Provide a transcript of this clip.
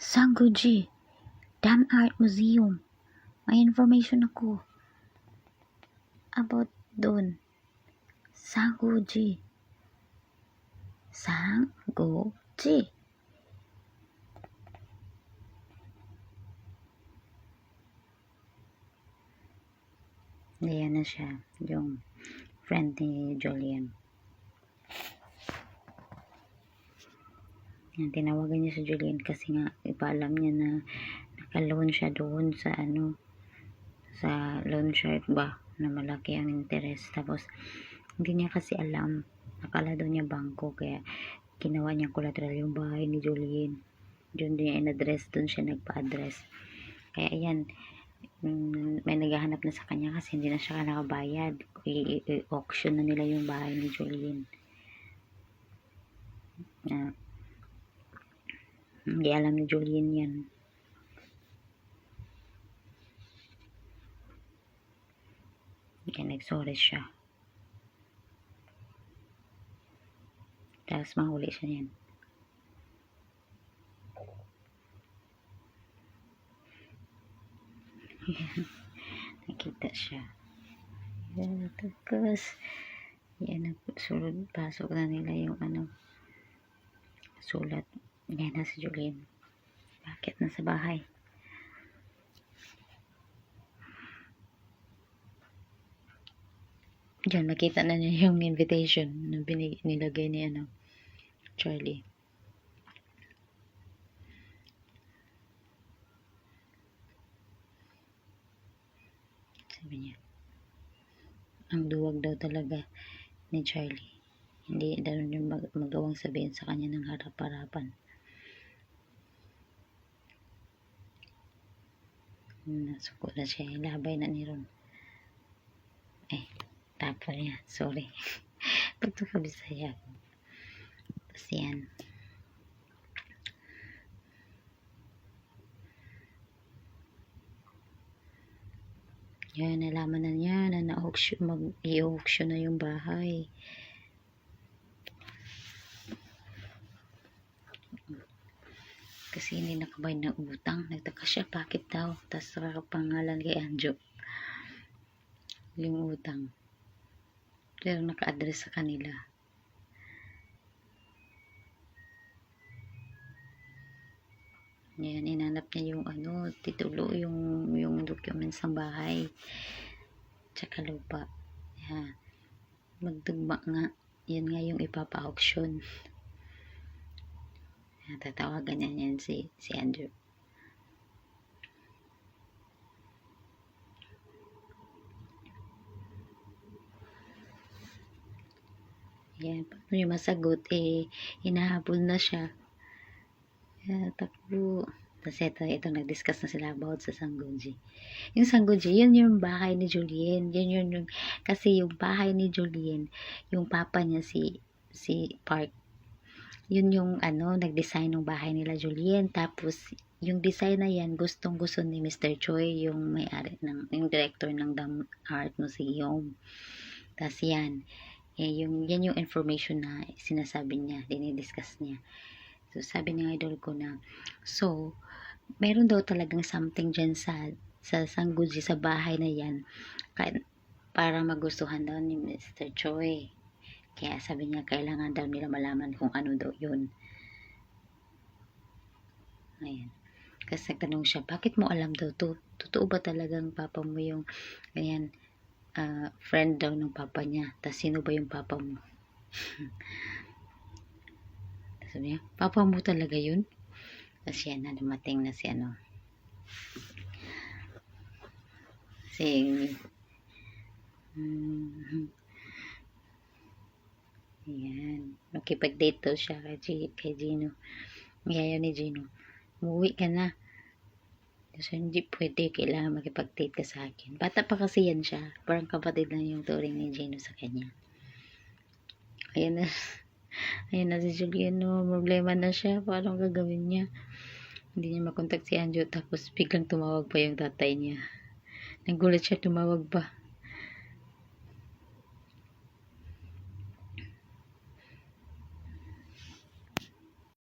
Sanguji, Dam Art Museum. May information ako about doon. Sanguji. Sanguji. Ayan na siya, yung friend ni Julian. Yan, tinawagan niya si Julian kasi nga ipaalam niya na naka-loan siya doon sa sa loan shark ba na malaki ang interest. Tapos hindi niya kasi alam, akala doon niya bangko, kaya ginawa niya collateral yung bahay ni Julian. Doon niya in-address, doon siya nagpa-address. Kaya ayan, may naghahanap na sa kanya kasi hindi na siya nakabayad. I-auction na nila yung bahay ni Julian. Hindi alam ni Julian yan. Kaya nagsorry siya. Tapos mahuli siya yan. Nakita siya. Yan, tapos yan, pasok na nila yung sulat. Yan na si Julian. Bakit nasa bahay? Diyan, makita na niya yung invitation na nilagay ni Charlie. Sabi niya, ang duwag daw talaga ni Charlie. Hindi daw niya magawang sabihin sa kanya ng harap-harapan. Nasuko na siya. Labay na ni Ron. Tapos niya. Sorry. Pagtukabisaya ako. Tapos yan. Yan, nalaman na niya na mag-i-auction na yung bahay. Kasi hindi nakabayad ng utang. Nagtaka siya, bakit daw? Tapos nakapangalan kay Anjo yung utang. Pero naka-address sa kanila. Yan, inanap niya yung titulo, yung documents ng bahay. Tsaka lupa. Yan. Magdugma nga. Yan nga yung ipapa-auction. Yan, tatawagan niya yan si Andrew. Yan, paano niya masagot? Hinahabol na siya. Yan, takbo. Tapos ito nag-discuss na sila about sa Sanguji. Yung Sanguji, yun yung bahay ni Julian. Yun kasi yung bahay ni Julian, yung papa niya si Park. Yun yung nag-design ng bahay nila Julian. Tapos yung design na yan, gustong-gusto ni Mr. Choi, yung may-ari yung director ng Dam Art Museum. Tapos yan, yan yung information na sinasabi niya, dinidiscuss niya. So, sabi ng idol ko na, so, meron daw talagang something dyan sa Sanguji, sa bahay na yan, para magustuhan daw ni Mr. Choi. Kaya sabi niya, kailangan daw nila malaman kung ano daw yun. Ayan. Kasi nagtanong siya, bakit mo alam daw to? Totoo ba talagang papa mo yung, ganyan, friend daw ng papa niya? Tapos sino ba yung papa mo? Sabi niya, papa mo talaga yun? Tapos yan na, dumating na si yan, nakipag-date daw siya kay Gino. Ngayon ni Gino, umuwi ka na. So, hindi pwede, kailangan makipag-date ka sa akin. Bata pa kasi yan siya. Parang kapatid lang yung turing ni Gino sa kanya. Ayan na si Julian, problema na siya. Paano gagawin niya? Hindi niya makontak si Anjo. Tapos biglang tumawag pa yung tatay niya. Nagulat siya, tumawag pa.